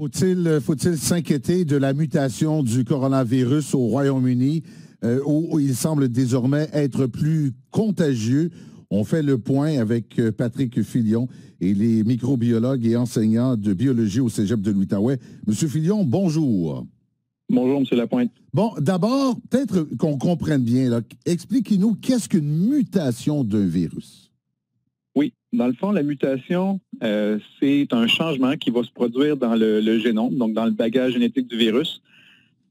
Faut-il s'inquiéter de la mutation du coronavirus au Royaume-Uni, où il semble désormais être plus contagieux? On fait le point avec Patrick Filion et les microbiologues et enseignants de biologie au Cégep de l'Outaouais. Monsieur Filion, bonjour. Bonjour, M. Lapointe. Bon, d'abord, peut-être qu'on comprenne bien, là, expliquez-nous qu'est-ce qu'une mutation d'un virus? Oui, dans le fond, la mutation, c'est un changement qui va se produire dans le génome, donc dans le bagage génétique du virus.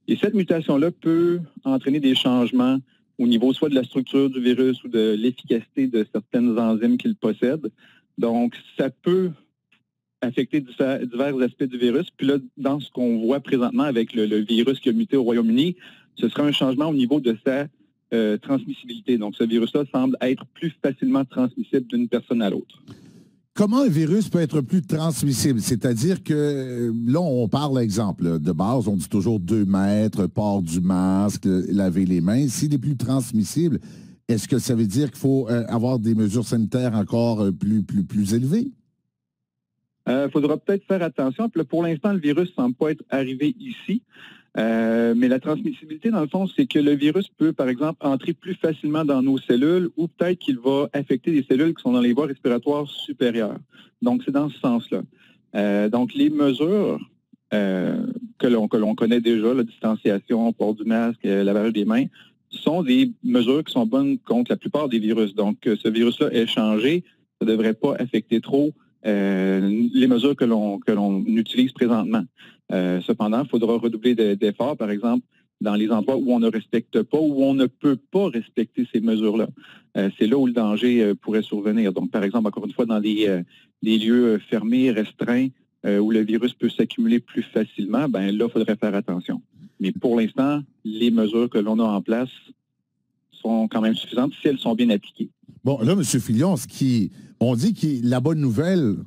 Et cette mutation-là peut entraîner des changements au niveau soit de la structure du virus ou de l'efficacité de certaines enzymes qu'il possède. Donc, ça peut affecter divers aspects du virus. Puis là, dans ce qu'on voit présentement avec le virus qui a muté au Royaume-Uni, ce sera un changement au niveau de sa transmissibilité. Donc, ce virus-là semble être plus facilement transmissible d'une personne à l'autre. Comment un virus peut être plus transmissible? C'est-à-dire que, là, on parle, exemple, de base, on dit toujours 2 mètres, port du masque, laver les mains. S'il est plus transmissible, est-ce que ça veut dire qu'il faut avoir des mesures sanitaires encore plus élevées? Il faudra peut-être faire attention. Puis là, pour l'instant, le virus ne semble pas être arrivé ici. Mais la transmissibilité, dans le fond, c'est que le virus peut, par exemple, entrer plus facilement dans nos cellules ou peut-être qu'il va affecter des cellules qui sont dans les voies respiratoires supérieures. Donc, c'est dans ce sens-là. Donc, les mesures que l'on connaît déjà, la distanciation, port du masque, lavage des mains, sont des mesures qui sont bonnes contre la plupart des virus. Donc, ce virus-là est changé, ça ne devrait pas affecter trop les mesures que l'on utilise présentement. Cependant, il faudra redoubler d'efforts, par exemple, dans les endroits où on ne respecte pas, où on ne peut pas respecter ces mesures-là. C'est là où le danger pourrait survenir. Donc, par exemple, encore une fois, dans des lieux fermés, restreints, où le virus peut s'accumuler plus facilement, ben là, il faudrait faire attention. Mais pour l'instant, les mesures que l'on a en place sont quand même suffisantes si elles sont bien appliquées. Bon, là, M. Filion, on dit que la bonne nouvelle,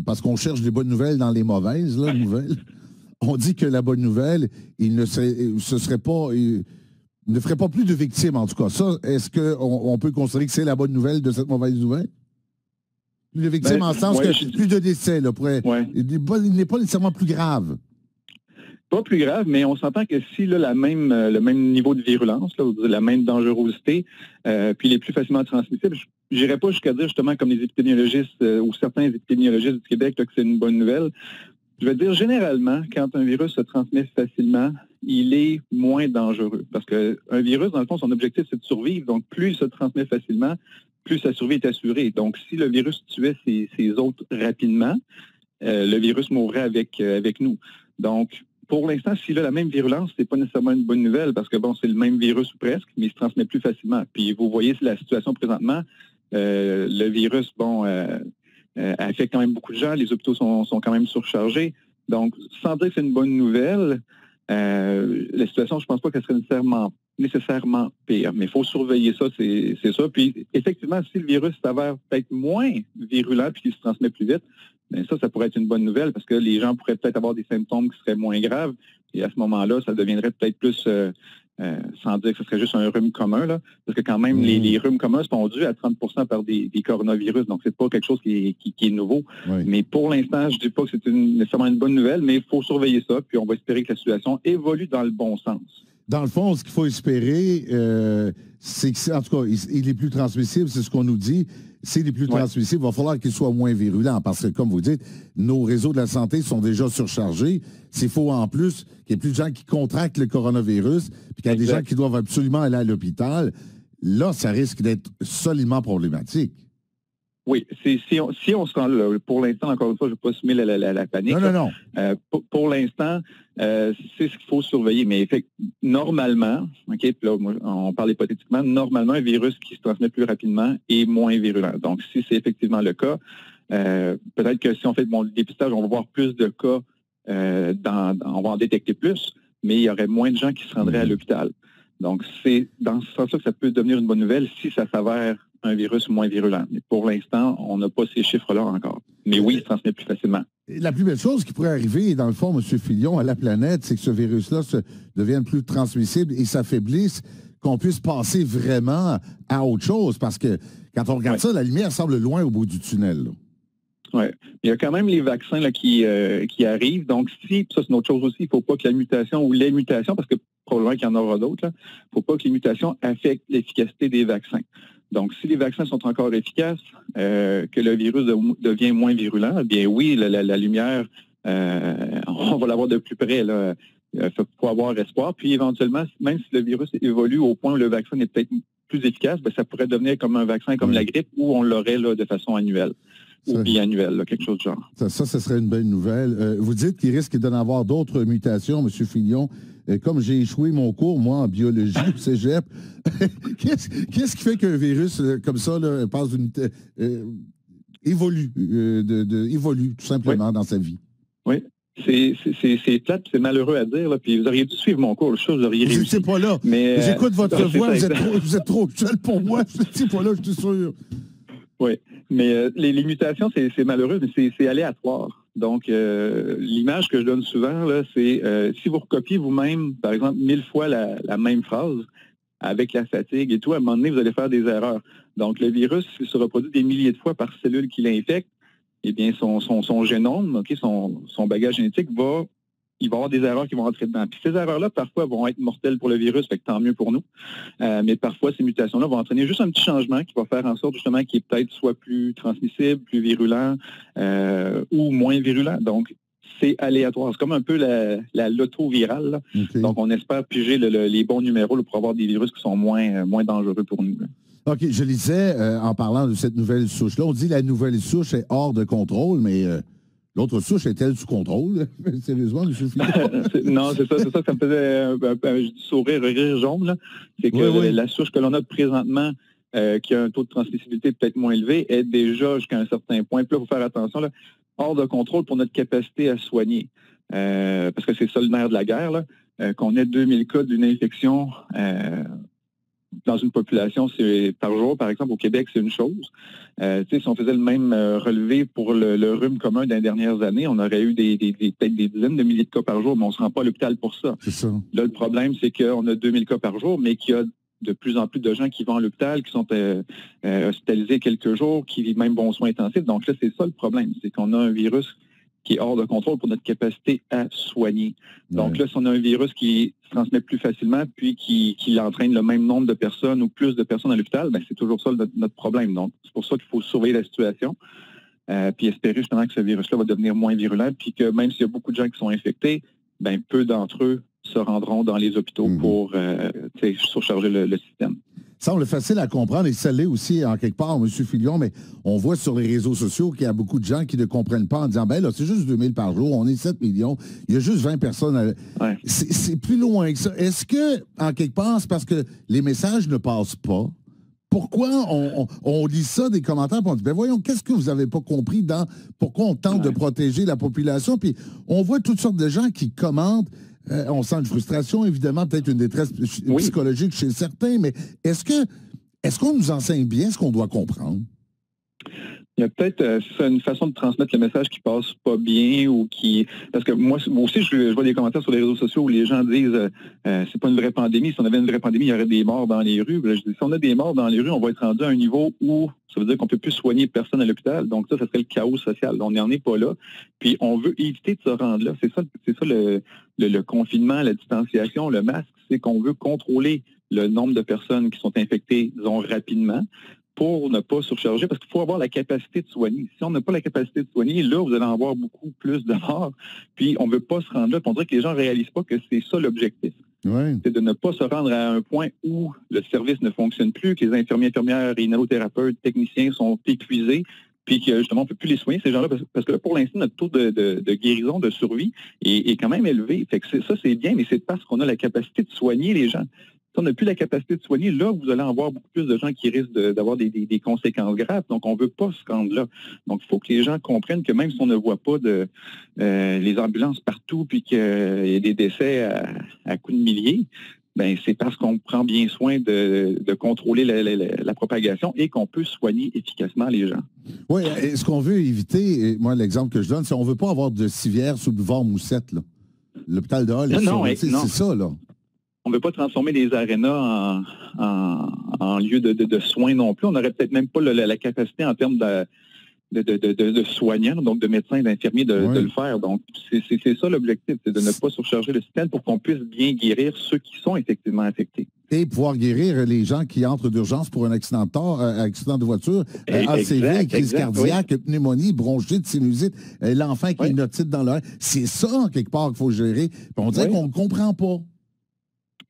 parce qu'on cherche des bonnes nouvelles dans les mauvaises nouvelles, on dit que la bonne nouvelle, il ne ferait pas plus de victimes, en tout cas. Ça, est-ce qu'on peut considérer que c'est la bonne nouvelle de cette mauvaise nouvelle? Plus de victimes en sens que plus de décès, là, il n'est pas nécessairement plus grave. Pas plus grave, mais on s'entend que si là, le même niveau de virulence, là, la même dangerosité, puis il est plus facilement transmissible, je n'irais pas jusqu'à dire justement comme les épidémiologistes ou certains épidémiologistes du Québec là, que c'est une bonne nouvelle. Je veux dire, généralement, quand un virus se transmet facilement, il est moins dangereux. Parce qu'un virus, dans le fond, son objectif, c'est de survivre. Donc, plus il se transmet facilement, plus sa survie est assurée. Donc, si le virus tuait ses hôtes rapidement, le virus mourrait avec nous. Donc, pour l'instant, s'il a la même virulence, c'est pas nécessairement une bonne nouvelle parce que, bon, c'est le même virus ou presque, mais il se transmet plus facilement. Puis, vous voyez la situation présentement. Le virus, affecte quand même beaucoup de gens. Les hôpitaux sont quand même surchargés. Donc, sans dire que c'est une bonne nouvelle, la situation, je pense pas qu'elle serait nécessairement pire. Mais il faut surveiller ça, c'est ça. Puis, effectivement, si le virus s'avère peut-être moins virulent puis qu'il se transmet plus vite, bien ça pourrait être une bonne nouvelle parce que les gens pourraient peut-être avoir des symptômes qui seraient moins graves. Et à ce moment-là, ça deviendrait peut-être plus, sans dire que ce serait juste un rhume commun, là, parce que quand même, les rhumes communs sont dus à 30% par des coronavirus. Donc, c'est pas quelque chose qui est nouveau. Oui. Mais pour l'instant, je dis pas que c'est nécessairement une bonne nouvelle, mais il faut surveiller ça, puis on va espérer que la situation évolue dans le bon sens. Dans le fond, ce qu'il faut espérer, c'est que, en tout cas, il est plus transmissible, c'est ce qu'on nous dit. S'il est plus transmissible, il va falloir qu'il soit moins virulent parce que, comme vous dites, nos réseaux de la santé sont déjà surchargés. S'il faut en plus qu'il y ait plus de gens qui contractent le coronavirus puis qu'il y a des gens qui doivent absolument aller à l'hôpital, là, ça risque d'être solidement problématique. Oui, si on se rend là, pour l'instant, encore une fois, je ne veux pas semer la panique. Non. Pour l'instant, c'est ce qu'il faut surveiller. Mais normalement, OK, puis là, on parle hypothétiquement, normalement, un virus qui se transmet plus rapidement est moins virulent. Donc, si c'est effectivement le cas, peut-être que si on fait le dépistage, on va voir plus de cas, on va en détecter plus, mais il y aurait moins de gens qui se rendraient à l'hôpital. Donc, c'est dans ce sens-là que ça peut devenir une bonne nouvelle si ça s'avère un virus moins virulent. Mais pour l'instant, on n'a pas ces chiffres-là encore. Mais oui, il se transmet plus facilement. La plus belle chose qui pourrait arriver, dans le fond, M. Filion, à la planète, c'est que ce virus-là devienne plus transmissible et s'affaiblisse, qu'on puisse passer vraiment à autre chose. Parce que quand on regarde ça, la lumière semble loin au bout du tunnel. Là. Ouais. Il y a quand même les vaccins là, qui arrivent. Donc, si, ça c'est une autre chose aussi, il ne faut pas que la mutation ou les mutations, parce que probablement qu'il y en aura d'autres, il ne faut pas que les mutations affectent l'efficacité des vaccins. Donc, si les vaccins sont encore efficaces, que le virus devient moins virulent, eh bien oui, la lumière, on va l'avoir de plus près. Là. Il faut avoir espoir. Puis éventuellement, même si le virus évolue au point où le vaccin est peut-être plus efficace, bien, ça pourrait devenir comme un vaccin comme la grippe où on l'aurait là, de façon annuelle. Ou biannuel, là, quelque chose de genre. Ça serait une belle nouvelle. Vous dites qu'il risque d'en avoir d'autres mutations, M. Fillon. Comme j'ai échoué mon cours, moi, en biologie au cégep, qu'est-ce qui fait qu'un virus comme ça là, passe d'une évolue, évolue tout simplement dans sa vie? Oui. C'est plate, c'est malheureux à dire. Là, puis vous auriez dû suivre mon cours, vous auriez réussi. Je n'étais pas là. Mais j'écoute votre voix, vous êtes trop jeune pour moi. Je n'étais pas là, je suis sûr. Oui, mais les mutations, c'est malheureux, mais c'est aléatoire. Donc, l'image que je donne souvent, là, c'est si vous recopiez vous-même, par exemple, 1000 fois la même phrase, avec la fatigue et tout, à un moment donné, vous allez faire des erreurs. Donc, le virus se reproduit des milliers de fois par cellule qui l'infecte. Eh bien, son génome, okay, son bagage génétique il va y avoir des erreurs qui vont entrer dedans. Puis ces erreurs-là, parfois, vont être mortelles pour le virus, fait que tant mieux pour nous. Mais parfois, ces mutations-là vont entraîner juste un petit changement qui va faire en sorte, justement, qu'il est peut-être soit plus transmissible, plus virulent ou moins virulent. Donc, c'est aléatoire. C'est comme un peu la loto virale. Okay. Donc, on espère piger les bons numéros là, pour avoir des virus qui sont moins dangereux pour nous. Là. OK, je lisais, en parlant de cette nouvelle souche-là, on dit que la nouvelle souche est hors de contrôle, mais l'autre souche est-elle sous contrôle? Sérieusement, M. Fillon? Non, c'est ça me faisait un sourire, rire jaune. Là. C'est que la souche que l'on a présentement, qui a un taux de transmissibilité peut-être moins élevé, est déjà jusqu'à un certain point. Puis là, il faut faire attention, là, hors de contrôle pour notre capacité à soigner. Parce que c'est ça le nerf de la guerre, là, qu'on ait 2000 cas d'une infection dans une population par jour, par exemple, au Québec, c'est une chose. Si on faisait le même relevé pour le rhume commun des dernières années, on aurait eu peut-être des dizaines de milliers de cas par jour, mais on ne se rend pas à l'hôpital pour ça. C'est ça. Là, le problème, c'est qu'on a 2000 cas par jour, mais qu'il y a de plus en plus de gens qui vont à l'hôpital, qui sont hospitalisés quelques jours, qui vivent même bons soins intensifs. Donc là, c'est ça le problème, c'est qu'on a un virus qui est hors de contrôle pour notre capacité à soigner. Donc là, si on a un virus qui se transmet plus facilement, puis qui entraîne le même nombre de personnes ou plus de personnes à l'hôpital, ben c'est toujours ça notre problème. Donc, c'est pour ça qu'il faut surveiller la situation, puis espérer justement que ce virus-là va devenir moins virulent, puis que même s'il y a beaucoup de gens qui sont infectés, ben peu d'entre eux se rendront dans les hôpitaux pour surcharger le système. Ça semble facile à comprendre et ça l'est aussi en quelque part, M. Fillon, mais on voit sur les réseaux sociaux qu'il y a beaucoup de gens qui ne comprennent pas en disant, ben là, c'est juste 2000 par jour, on est 7 millions, il y a juste 20 personnes. C'est plus loin que ça. Est-ce que, en quelque part, c'est parce que les messages ne passent pas? Pourquoi on lit ça des commentaires et on dit, ben voyons, qu'est-ce que vous n'avez pas compris pourquoi on tente de protéger la population? Puis on voit toutes sortes de gens qui commentent. On sent une frustration, évidemment, peut-être une détresse psychologique chez certains, mais est-ce qu'on nous enseigne bien ce qu'on doit comprendre? Il y a peut-être une façon de transmettre le message qui passe pas bien ou qui... Parce que moi aussi, je vois des commentaires sur les réseaux sociaux où les gens disent c'est pas une vraie pandémie. Si on avait une vraie pandémie, il y aurait des morts dans les rues. Là, je dis, si on a des morts dans les rues, on va être rendu à un niveau où ça veut dire qu'on ne peut plus soigner personne à l'hôpital. Donc ça serait le chaos social. On n'en est pas là. Puis on veut éviter de se rendre là. C'est ça le confinement, la distanciation, le masque, c'est qu'on veut contrôler le nombre de personnes qui sont infectées, disons, rapidement, pour ne pas surcharger, parce qu'il faut avoir la capacité de soigner. Si on n'a pas la capacité de soigner, là, vous allez en avoir beaucoup plus de morts, puis on ne veut pas se rendre là, puis on dirait que les gens ne réalisent pas que c'est ça l'objectif. C'est de ne pas se rendre à un point où le service ne fonctionne plus, que les infirmiers, infirmières, inhalothérapeutes, techniciens sont épuisés, puis que justement, on ne peut plus les soigner, ces gens-là, parce que là, pour l'instant, notre taux de guérison, de survie est quand même élevé. Fait que ça, c'est bien, mais c'est parce qu'on a la capacité de soigner les gens. Si on n'a plus la capacité de soigner, là, vous allez avoir beaucoup plus de gens qui risquent d'avoir des conséquences graves. Donc, on ne veut pas se rendre là. Donc, il faut que les gens comprennent que même si on ne voit pas les ambulances partout, puis qu'il y a des décès à coups de milliers, ben c'est parce qu'on prend bien soin de contrôler la propagation et qu'on peut soigner efficacement les gens. Oui, ce qu'on veut éviter, moi, l'exemple que je donne, c'est qu'on ne veut pas avoir de civière sous boulevard Moussette. L'hôpital de Hall, c'est ça, là. On ne veut pas transformer les arénas en lieu de soins non plus. On n'aurait peut-être même pas la capacité en termes de soignants, donc de médecins et d'infirmiers de le faire. Donc, c'est ça l'objectif, c'est de ne pas surcharger le système pour qu'on puisse bien guérir ceux qui sont effectivement affectés. Et pouvoir guérir les gens qui entrent d'urgence pour un accident de voiture, ACV, crise cardiaque, pneumonie, bronchite, sinusite, l'enfant qui a une otite dans l'oreille. C'est ça, quelque part, qu'il faut gérer. Puis on dirait qu'on ne comprend pas.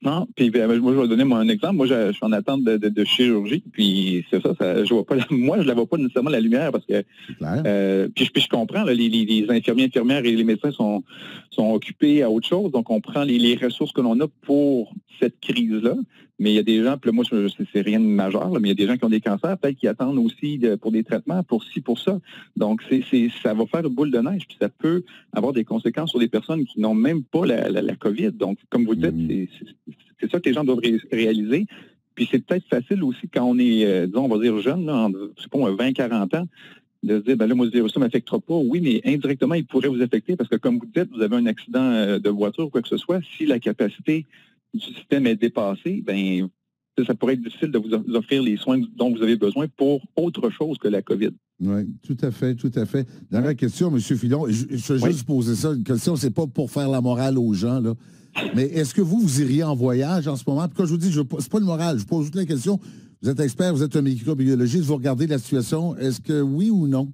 Non, puis moi, je vais donner un exemple. Moi, je suis en attente de chirurgie, puis c'est ça, je vois pas moi, je la vois pas nécessairement la lumière parce que puis je comprends, là, les infirmiers, infirmières et les médecins sont occupés à autre chose, donc on prend les ressources que l'on a pour cette crise-là. Mais il y a des gens, puis là, moi, c'est rien de majeur, là, mais il y a des gens qui ont des cancers, peut-être qui attendent aussi pour des traitements, pour ci, pour ça. Donc, ça va faire une boule de neige, puis ça peut avoir des conséquences sur des personnes qui n'ont même pas la COVID. Donc, comme vous le dites, c'est ça que les gens doivent réaliser. Puis c'est peut-être facile aussi quand on est, disons, on va dire jeune, là, je sais pas, 20-40 ans, de se dire, ben là, moi, ce virus-là ne m'affectera pas. Oui, mais indirectement, il pourrait vous affecter parce que, comme vous dites, vous avez un accident de voiture ou quoi que ce soit, si la capacité du système est dépassée, ben ça pourrait être difficile de vous offrir les soins dont vous avez besoin pour autre chose que la COVID. Oui, tout à fait, tout à fait. Dernière question, M. Fillon, je vais juste poser ça, une question, c'est pas pour faire la morale aux gens, là, mais est-ce que vous iriez en voyage en ce moment? Puis quand je vous dis, c'est pas le moral, je pose juste la question, vous êtes expert, vous êtes un microbiologiste, vous regardez la situation, est-ce que oui ou non?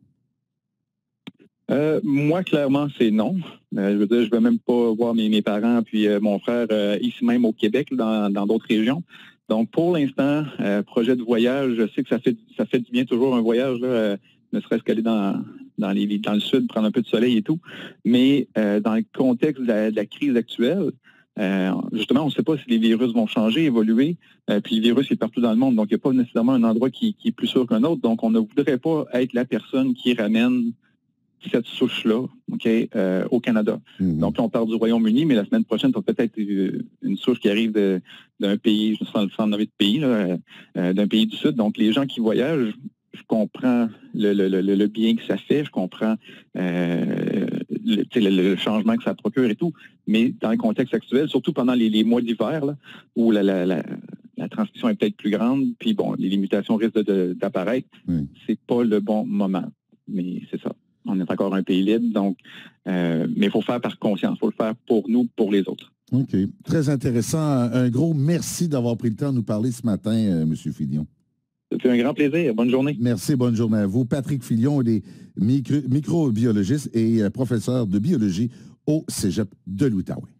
Moi, clairement, c'est non. Je veux dire, je ne vais même pas voir mes parents puis mon frère ici même au Québec, dans d'autres régions. Donc, pour l'instant, projet de voyage, je sais que ça fait du bien toujours un voyage, là, ne serait-ce qu'aller dans le sud, prendre un peu de soleil et tout. Mais dans le contexte de la crise actuelle, justement, on ne sait pas si les virus vont changer, évoluer. Puis le virus est partout dans le monde, donc il n'y a pas nécessairement un endroit qui est plus sûr qu'un autre. Donc, on ne voudrait pas être la personne qui ramène cette souche-là, au Canada. Donc là, on part du Royaume-Uni, mais la semaine prochaine, ça va peut-être une souche qui arrive d'un pays, je ne sais pas nommer de pays, d'un pays du Sud. Donc, les gens qui voyagent, je comprends le bien que ça fait, je comprends le changement que ça procure et tout, mais dans le contexte actuel, surtout pendant les mois d'hiver, là, où la transmission est peut-être plus grande, puis bon, les limitations risquent d'apparaître, c'est pas le bon moment. Mais c'est ça. On est encore un pays libre, donc, mais il faut faire par conscience. Il faut le faire pour nous, pour les autres. OK. Très intéressant. Un gros merci d'avoir pris le temps de nous parler ce matin, M. Fillon. C'était un grand plaisir. Bonne journée. Merci. Bonne journée à vous. Patrick Fillon est microbiologiste et professeur de biologie au Cégep de l'Outaouais.